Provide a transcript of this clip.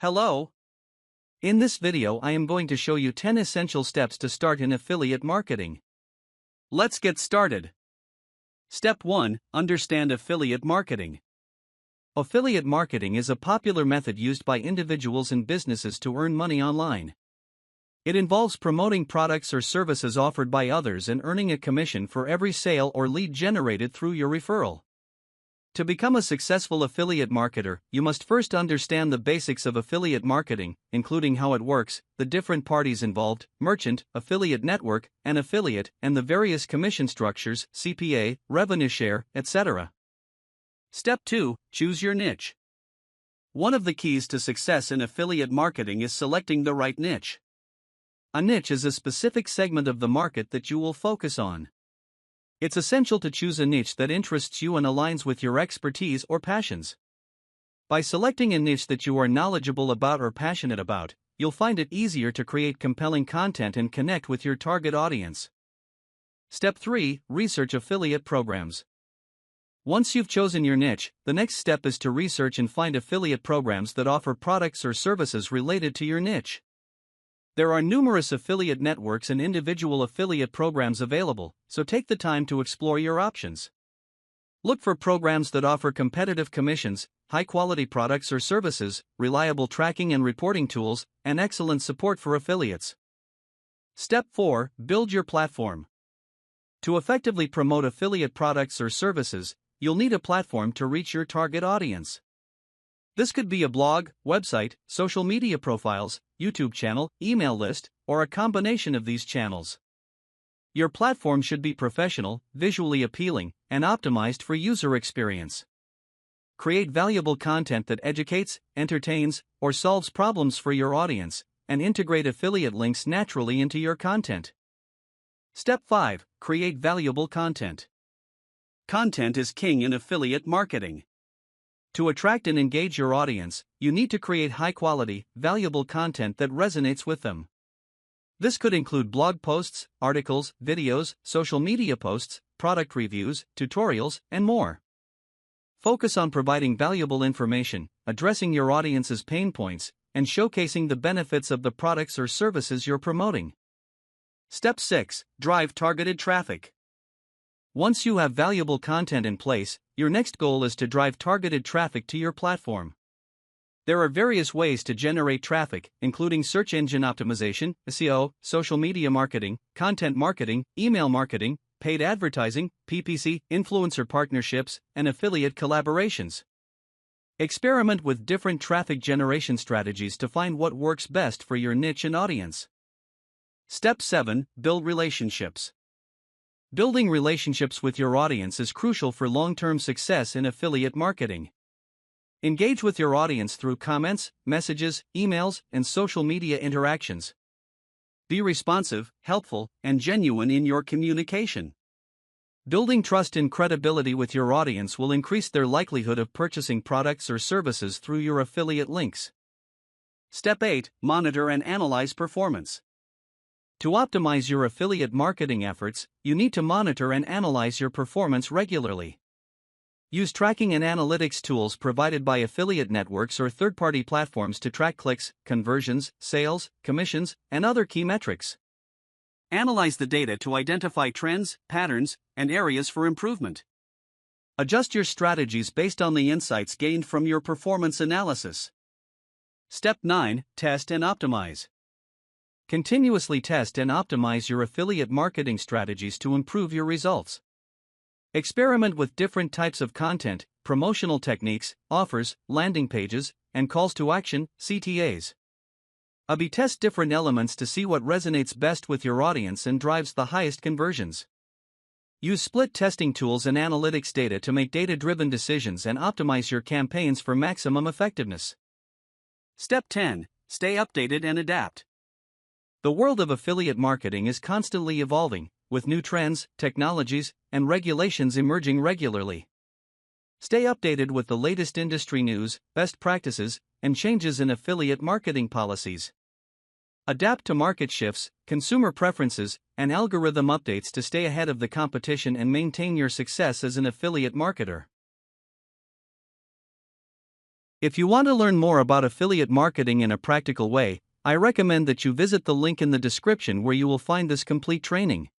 Hello. In this video I am going to show you 10 essential steps to start in affiliate marketing. Let's get started. Step 1. Understand affiliate marketing. Affiliate marketing is a popular method used by individuals and businesses to earn money online. It involves promoting products or services offered by others and earning a commission for every sale or lead generated through your referral. To become a successful affiliate marketer, you must first understand the basics of affiliate marketing, including how it works, the different parties involved, merchant, affiliate network, and affiliate, and the various commission structures, CPA, revenue share, etc. Step 2. Choose your niche. One of the keys to success in affiliate marketing is selecting the right niche. A niche is a specific segment of the market that you will focus on. It's essential to choose a niche that interests you and aligns with your expertise or passions. By selecting a niche that you are knowledgeable about or passionate about, you'll find it easier to create compelling content and connect with your target audience. Step 3. Research affiliate programs. Once you've chosen your niche, the next step is to research and find affiliate programs that offer products or services related to your niche. There are numerous affiliate networks and individual affiliate programs available, so take the time to explore your options. Look for programs that offer competitive commissions, high-quality products or services, reliable tracking and reporting tools, and excellent support for affiliates. Step 4. Build your platform. To effectively promote affiliate products or services, you'll need a platform to reach your target audience. This could be a blog, website, social media profiles, YouTube channel, email list, or a combination of these channels. Your platform should be professional, visually appealing, and optimized for user experience. Create valuable content that educates, entertains, or solves problems for your audience, and integrate affiliate links naturally into your content. Step 5. Create valuable content. Content is king in affiliate marketing. To attract and engage your audience, you need to create high-quality, valuable content that resonates with them. This could include blog posts, articles, videos, social media posts, product reviews, tutorials, and more. Focus on providing valuable information, addressing your audience's pain points, and showcasing the benefits of the products or services you're promoting. Step 6. Drive targeted traffic. Once you have valuable content in place, your next goal is to drive targeted traffic to your platform. There are various ways to generate traffic, including search engine optimization, SEO, social media marketing, content marketing, email marketing, paid advertising, PPC, influencer partnerships, and affiliate collaborations. Experiment with different traffic generation strategies to find what works best for your niche and audience. Step 7. Build relationships. Building relationships with your audience is crucial for long-term success in affiliate marketing. Engage with your audience through comments, messages, emails, and social media interactions. Be responsive, helpful, and genuine in your communication. Building trust and credibility with your audience will increase their likelihood of purchasing products or services through your affiliate links. Step 8. Monitor and analyze performance. To optimize your affiliate marketing efforts, you need to monitor and analyze your performance regularly. Use tracking and analytics tools provided by affiliate networks or third-party platforms to track clicks, conversions, sales, commissions, and other key metrics. Analyze the data to identify trends, patterns, and areas for improvement. Adjust your strategies based on the insights gained from your performance analysis. Step 9. Test and optimize. Continuously test and optimize your affiliate marketing strategies to improve your results. Experiment with different types of content, promotional techniques, offers, landing pages, and calls to action, CTAs. A/B test different elements to see what resonates best with your audience and drives the highest conversions. Use split testing tools and analytics data to make data-driven decisions and optimize your campaigns for maximum effectiveness. Step 10. Stay updated and adapt. The world of affiliate marketing is constantly evolving, with new trends, technologies, and regulations emerging regularly. Stay updated with the latest industry news, best practices, and changes in affiliate marketing policies. Adapt to market shifts, consumer preferences, and algorithm updates to stay ahead of the competition and maintain your success as an affiliate marketer. If you want to learn more about affiliate marketing in a practical way, I recommend that you visit the link in the description where you will find this complete training.